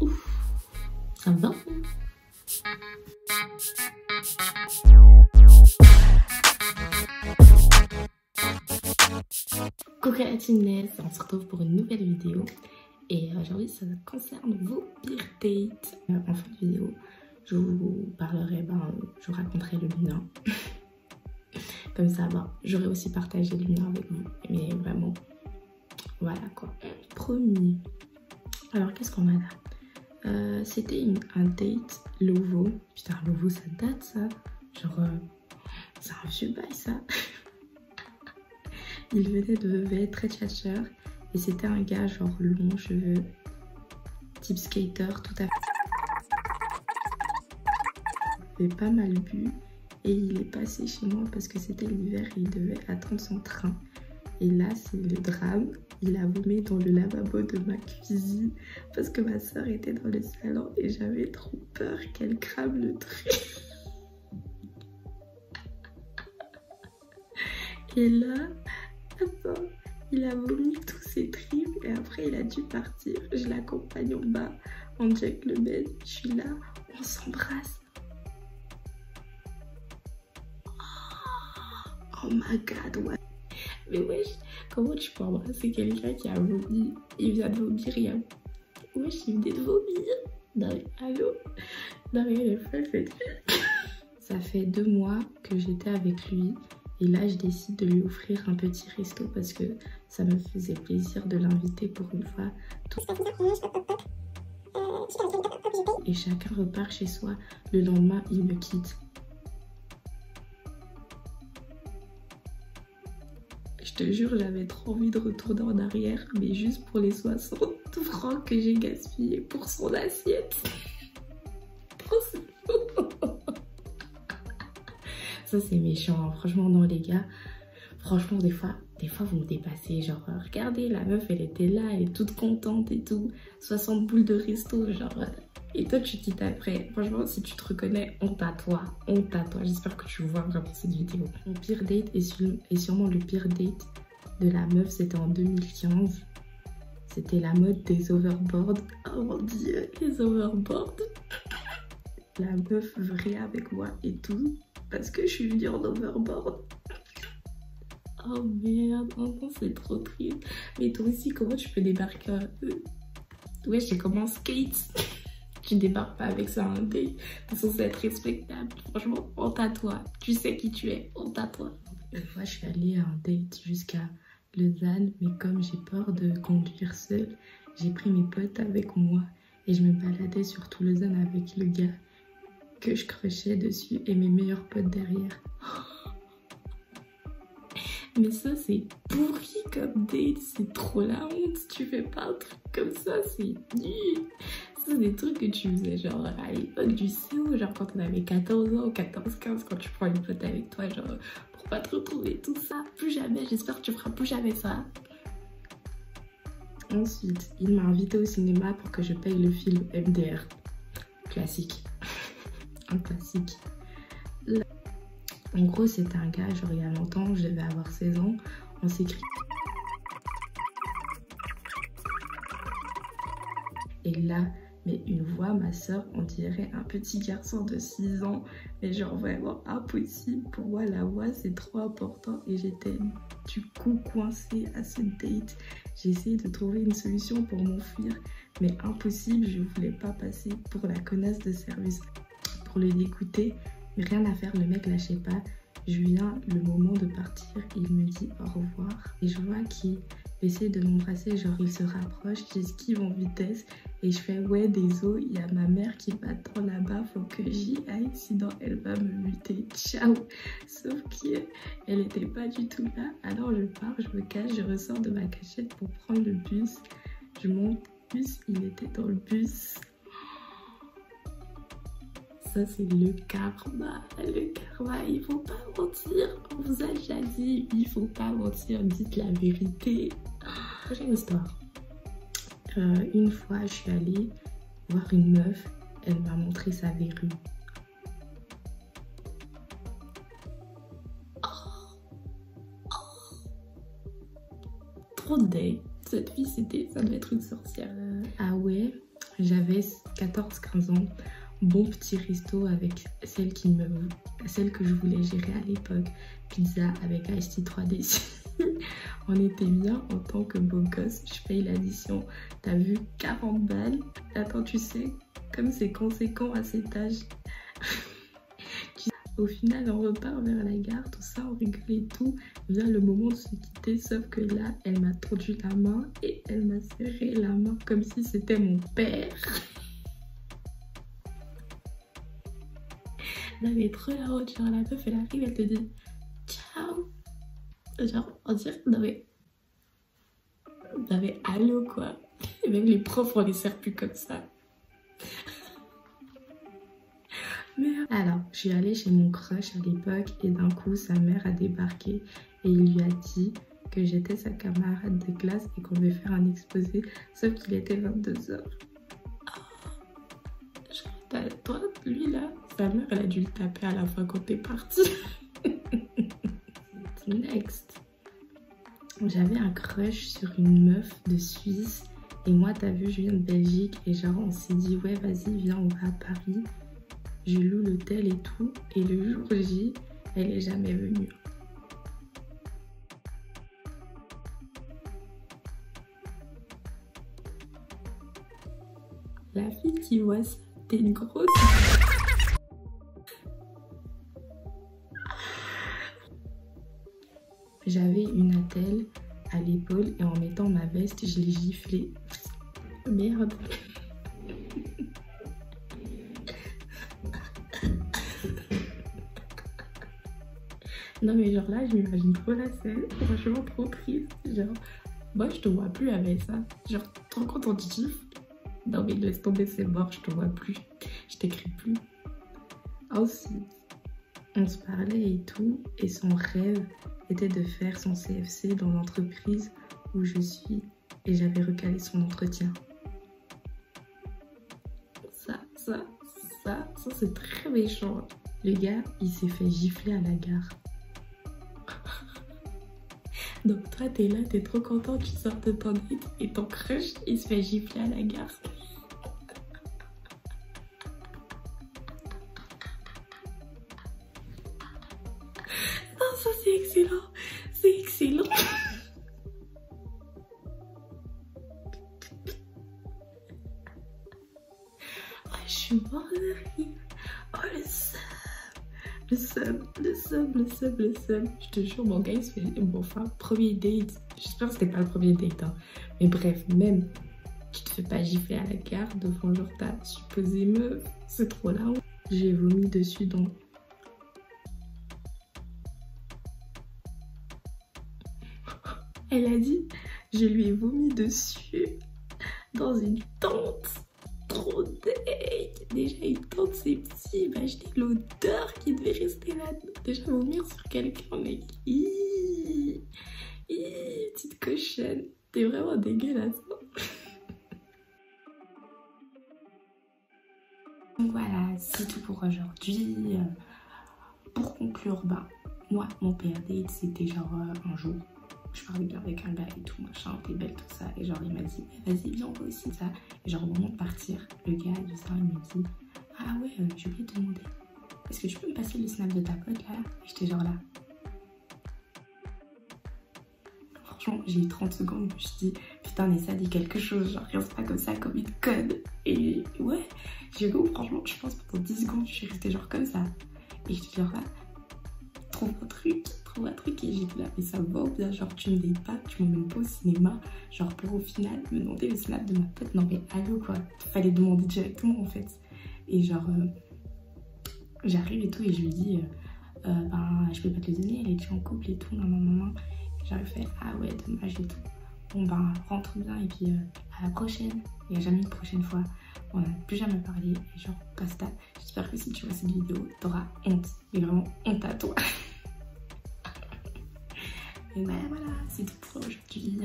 Ouf, ça va. Coucou la teamness, on se retrouve pour une nouvelle vidéo. Et aujourd'hui ça concerne vos pires dates. En fin de vidéo, je vous parlerai, je vous raconterai le mien. Comme ça, j'aurai aussi partagé le mien avec vous. Mais vraiment, voilà quoi. Promis. Alors qu'est-ce qu'on a là? C'était un date Lovo. Putain, Lovo ça date ça. Genre, c'est un vieux bail ça. Il venait de Vevey, très tchatcheur. Et c'était un gars genre long cheveux, type skater, tout à fait. Il avait pas mal bu et il est passé chez moi parce que c'était l'hiver et il devait attendre son train. Et là c'est le drame, il a vomi dans le lavabo de ma cuisine parce que ma soeur était dans le salon et j'avais trop peur qu'elle crame le truc. Et là, attends, il a vomi tous ses tripes et après il a dû partir. Je l'accompagne en bas, en gentleman, je suis là, on s'embrasse. Oh my god, ouais. Mais wesh, comment tu peux embrasser quelqu'un qui a vomi? Il vient de vomir, wesh, il venait de vomir. Non mais, allô? Non mais les frères, c'est... Ça fait 2 mois que j'étais avec lui. Et là, je décide de lui offrir un petit resto parce que ça me faisait plaisir de l'inviter pour une fois. Et chacun repart chez soi. Le lendemain, il me quitte. Je te jure, j'avais trop envie de retourner en arrière, mais juste pour les 60 francs que j'ai gaspillés pour son assiette. Ça c'est méchant, franchement non les gars, franchement des fois vous me dépassez, genre regardez la meuf elle était là, elle est toute contente et tout, 60 boules de resto genre, et toi tu quittes après. Franchement si tu te reconnais, honte à toi, j'espère que tu vois vraiment cette vidéo. Mon pire date est sûrement le pire date de la meuf, c'était en 2015, c'était la mode des overboards. Oh mon dieu, les overboards. La meuf veut rien avec moi et tout parce que je suis venue en overboard. Oh merde, oh non, c'est trop triste. Mais toi aussi, comment tu peux débarquer ouais, j'ai comme un skate. Tu débarques pas avec ça un date. C'est censé être respectable. Franchement, honte à toi. Tu sais qui tu es, honte à toi. Une fois, je suis allée à un date jusqu'à Lausanne, mais comme j'ai peur de conduire seule, j'ai pris mes potes avec moi et je me baladais sur tout Lausanne avec le gars que je crochais dessus et mes meilleurs potes derrière. Mais ça c'est pourri comme date, c'est trop la honte. Tu fais pas un truc comme ça, c'est nul. Ça c'est des trucs que tu faisais genre à l'époque du CO, genre quand on avait 14 ans, 14-15, quand tu prends une pote avec toi, genre pour pas te retrouver tout ça. Plus jamais, j'espère que tu feras plus jamais ça. Ensuite, il m'a invité au cinéma pour que je paye le film MDR. Classique. Un classique. Là, en gros, c'était un gars, genre il y a longtemps, je devais avoir 16 ans. On s'écrit. Et là, mais une voix, ma soeur, on dirait un petit garçon de 6 ans. Mais genre vraiment impossible. Pour moi, la voix, c'est trop important. Et j'étais du coup coincée à ce date. J'ai essayé de trouver une solution pour m'enfuir. Mais impossible, je voulais pas passer pour la connasse de service. Pour le dégoûter, mais rien à faire, le mec lâchait pas. Je viens le moment de partir, il me dit au revoir et je vois qu'il essaie de m'embrasser, genre il se rapproche, j'esquive en vitesse et je fais ouais désolé, il y a ma mère qui m'attend là-bas, faut que j'y aille sinon elle va me buter, ciao. Sauf qu'elle était pas du tout là, alors je pars, je me cache, je ressors de ma cachette pour prendre le bus, je monte le bus, il était dans le bus. Ça c'est le karma, il faut pas mentir, on vous a déjà dit, il faut pas mentir, dites la vérité. Prochaine histoire. Une fois je suis allée voir une meuf, elle m'a montré sa verrue. Trop de date. Cette fille, ça devait être une sorcière. Ah ouais, J'avais 14-15 ans. Bon petit resto avec celle que je voulais gérer à l'époque. Pizza avec iced tea 3D. On était bien en tant que beau gosse. Je paye l'addition. T'as vu, 40 balles. Attends, tu sais, comme c'est conséquent à cet âge. Au final, on repart vers la gare, tout ça, on rigole et tout. Vient le moment de se quitter, sauf que là, elle m'a tendu la main et elle m'a serré la main comme si c'était mon père. Non mais trop la honte, genre la meuf elle arrive, elle te dit ciao. Genre on dirait, non mais allô quoi. Et même les profs on les sert plus comme ça. Mais alors, je suis allée chez mon crush à l'époque et d'un coup sa mère a débarqué et il lui a dit que j'étais sa camarade de classe et qu'on devait faire un exposé, sauf qu'il était 22h. Toi, lui là, sa mère elle a dû le taper à la fois quand t'es parti. Next. J'avais un crush sur une meuf de Suisse et moi t'as vu je viens de Belgique et genre on s'est dit ouais vas-y viens on va à Paris. Je loue l'hôtel et tout et le jour J elle est jamais venue. La fille qui voit ça, t'es une grosse. J'avais une attelle à l'épaule et en mettant ma veste, je l'ai giflée. Merde. Non mais genre là, je m'imagine trop la scène. Franchement, trop triste. Genre, moi je te vois plus avec ça. Genre, trop quand on te gifle. Non mais laisse tomber, c'est mort, je te vois plus. Je t'écris plus. Ensuite, on se parlait et tout. Et son rêve était de faire son CFC dans l'entreprise où je suis. Et j'avais recalé son entretien. Ça c'est très méchant. Le gars, il s'est fait gifler à la gare. Donc toi, t'es là, t'es trop content, tu sors de ton date et ton crush, il se fait gifler à la gare. Non, ça c'est excellent. C'est excellent. Oh, je suis morte de rire. Oh, le seum. Je te jure, mon gars, il se fait... Bon, enfin, premier date. J'espère que c'était pas le premier date, hein. Mais bref, même, tu te fais pas gifler à la gare devant genre ta supposée meuf. C'est trop là. J'ai vomi dessus donc. Elle a dit, je lui ai vomi dessus dans une tente. Trop deg. Déjà une tente c'est petit, imaginez l'odeur qui devait rester là. Déjà vomir sur quelqu'un mec. Petite cochonne. T'es vraiment dégueulasse. Donc voilà, c'est tout pour aujourd'hui. Pour conclure, bah moi mon pire date c'était genre un jour. Je parlais bien avec un gars et tout, machin, t'es belle, tout ça. Et genre, il m'a dit, vas-y, viens, on va aussi, ça. Et genre, au moment de partir, le gars, du ça, il me dit, ah ouais, j'ai oublié de te demander, est-ce que tu peux me passer le snap de ta pote, là? Et j'étais genre là. Franchement, j'ai eu 30 secondes, je me suis dit, putain, mais ça dit quelque chose, genre, reste pas comme ça, comme une conne. Et ouais, j'ai vu, franchement, je pense pendant 10 secondes, je suis restée genre comme ça. Et j'étais genre là, trouve un truc et j'ai dit là mais ça va bien, genre tu me dis pas, tu m'emmènes pas au cinéma, genre pour au final me demander le snap de ma pote. Non mais allô quoi, fallait demander directement en fait. Et genre j'arrive et tout et je lui dis ben je peux pas te le donner, elle est déjà en couple et tout, non. J'avais fait ah ouais dommage et tout. Bon ben rentre bien et puis à la prochaine. Il n'y a jamais une prochaine fois. On n'a plus jamais parlé et genre basta. J'espère que si tu vois cette vidéo t'auras honte, mais vraiment honte à toi. Et voilà, c'est tout pour aujourd'hui.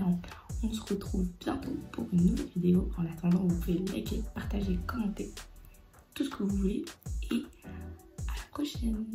On se retrouve bientôt pour une nouvelle vidéo. En attendant, vous pouvez liker, partager, commenter tout ce que vous voulez. Et à la prochaine.